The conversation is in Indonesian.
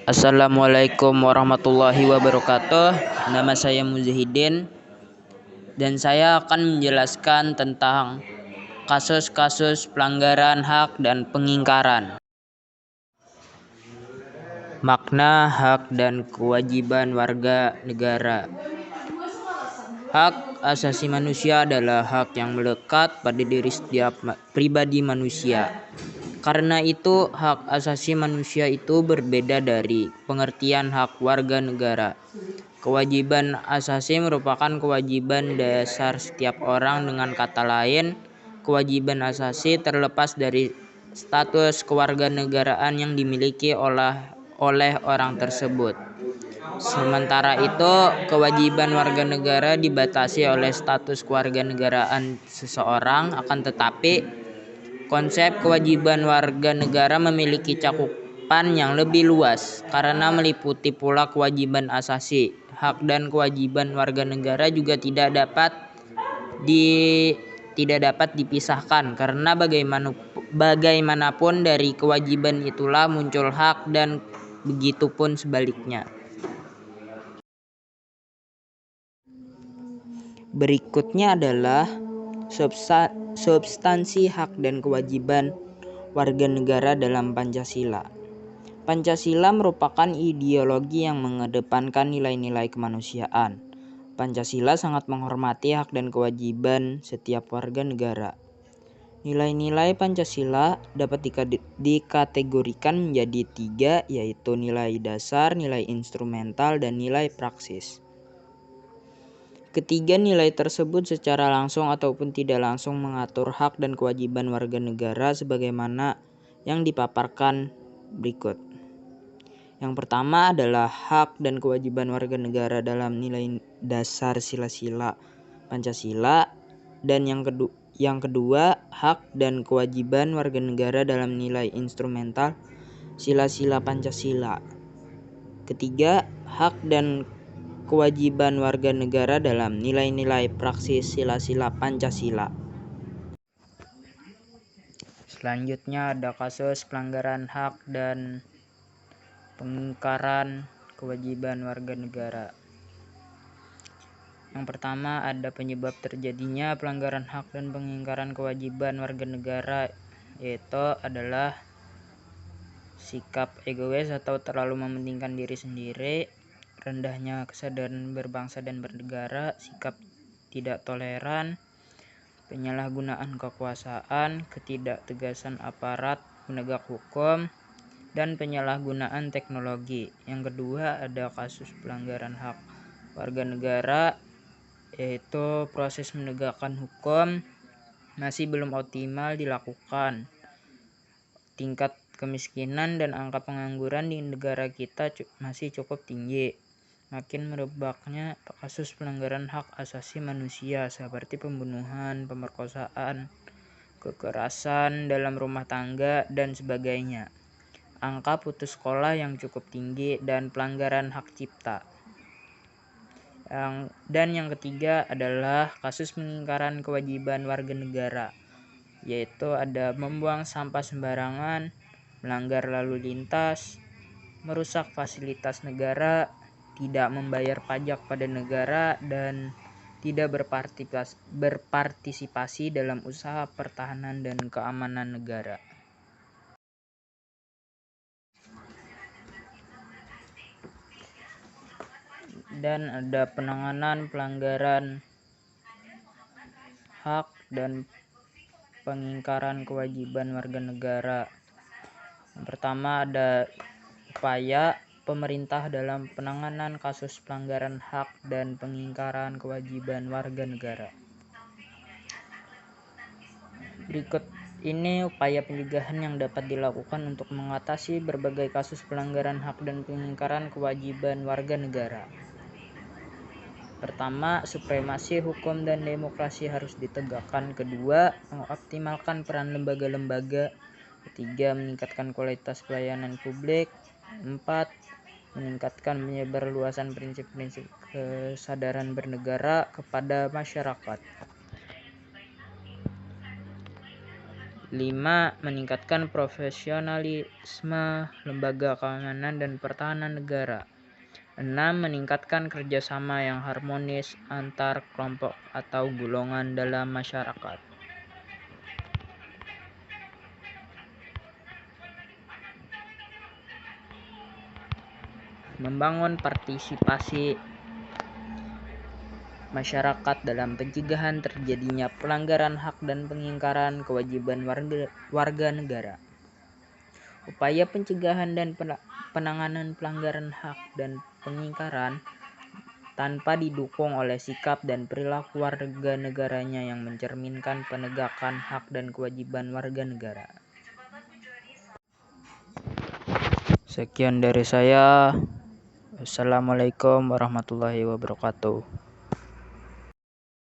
Assalamualaikum warahmatullahi wabarakatuh. Nama saya Muzahidin dan saya akan menjelaskan tentang kasus-kasus pelanggaran hak dan pengingkaran. Makna hak dan kewajiban warga negara. Hak asasi manusia adalah hak yang melekat pada diri setiap pribadi manusia. Karena itu, hak asasi manusia itu berbeda dari pengertian hak warga negara. Kewajiban asasi merupakan kewajiban dasar setiap orang. Dengan kata lain, kewajiban asasi terlepas dari status kewarganegaraan yang dimiliki oleh orang tersebut. Sementara itu, kewajiban warga negara dibatasi oleh status kewarganegaraan seseorang. Akan tetapi, konsep kewajiban warga negara memiliki cakupan yang lebih luas karena meliputi pula kewajiban asasi. Hak dan kewajiban warga negara juga tidak dapat dipisahkan karena bagaimanapun dari kewajiban itulah muncul hak dan begitupun sebaliknya. Berikutnya adalah substansi hak dan kewajiban warga negara dalam Pancasila. Pancasila merupakan ideologi yang mengedepankan nilai-nilai kemanusiaan. Pancasila sangat menghormati hak dan kewajiban setiap warga negara. Nilai-nilai Pancasila dapat dikategorikan menjadi 3, yaitu nilai dasar, nilai instrumental, dan nilai praksis. Ketiga nilai tersebut secara langsung ataupun tidak langsung mengatur hak dan kewajiban warga negara sebagaimana yang dipaparkan berikut. Yang pertama adalah hak dan kewajiban warga negara dalam nilai dasar sila-sila Pancasila, dan yang kedua hak dan kewajiban warga negara dalam nilai instrumental sila-sila Pancasila. Ketiga, hak dan kewajiban warga negara dalam nilai-nilai praksis sila-sila Pancasila. Selanjutnya ada kasus pelanggaran hak dan pengingkaran kewajiban warga negara. Yang pertama ada penyebab terjadinya pelanggaran hak dan pengingkaran kewajiban warga negara, yaitu adalah sikap egois atau terlalu mementingkan diri sendiri, rendahnya kesadaran berbangsa dan bernegara, sikap tidak toleran, penyalahgunaan kekuasaan, ketidaktegasan aparat penegak hukum, dan penyalahgunaan teknologi. Yang kedua ada kasus pelanggaran hak warga negara, yaitu proses menegakkan hukum masih belum optimal dilakukan. Tingkat kemiskinan dan angka pengangguran di negara kita masih cukup tinggi. Makin merebaknya kasus pelanggaran hak asasi manusia seperti pembunuhan, pemerkosaan, kekerasan dalam rumah tangga, dan sebagainya. Angka putus sekolah yang cukup tinggi dan pelanggaran hak cipta. Dan yang ketiga adalah kasus pengingkaran kewajiban warga negara, yaitu ada membuang sampah sembarangan, melanggar lalu lintas, merusak fasilitas negara, tidak membayar pajak pada negara, dan tidak berpartisipasi dalam usaha pertahanan dan keamanan negara. Dan ada penanganan pelanggaran hak dan pengingkaran kewajiban warga negara. Yang pertama ada upaya pemerintah dalam penanganan kasus pelanggaran hak dan pengingkaran kewajiban warga negara. Berikut ini upaya pencegahan yang dapat dilakukan untuk mengatasi berbagai kasus pelanggaran hak dan pengingkaran kewajiban warga negara. Pertama, supremasi hukum dan demokrasi harus ditegakkan. Kedua, mengoptimalkan peran lembaga-lembaga. Ketiga, meningkatkan kualitas pelayanan publik. 4, meningkatkan penyebarluasan prinsip-prinsip kesadaran bernegara kepada masyarakat. 5. 5. Meningkatkan profesionalisme lembaga keamanan dan pertahanan negara. 6. Meningkatkan kerjasama yang harmonis antar kelompok atau golongan dalam masyarakat. Membangun partisipasi masyarakat dalam pencegahan terjadinya pelanggaran hak dan pengingkaran kewajiban warga negara. Upaya pencegahan dan penanganan pelanggaran hak dan pengingkaran tanpa didukung oleh sikap dan perilaku warga negaranya yang mencerminkan penegakan hak dan kewajiban warga negara. Sekian dari saya. Assalamualaikum warahmatullahi wabarakatuh.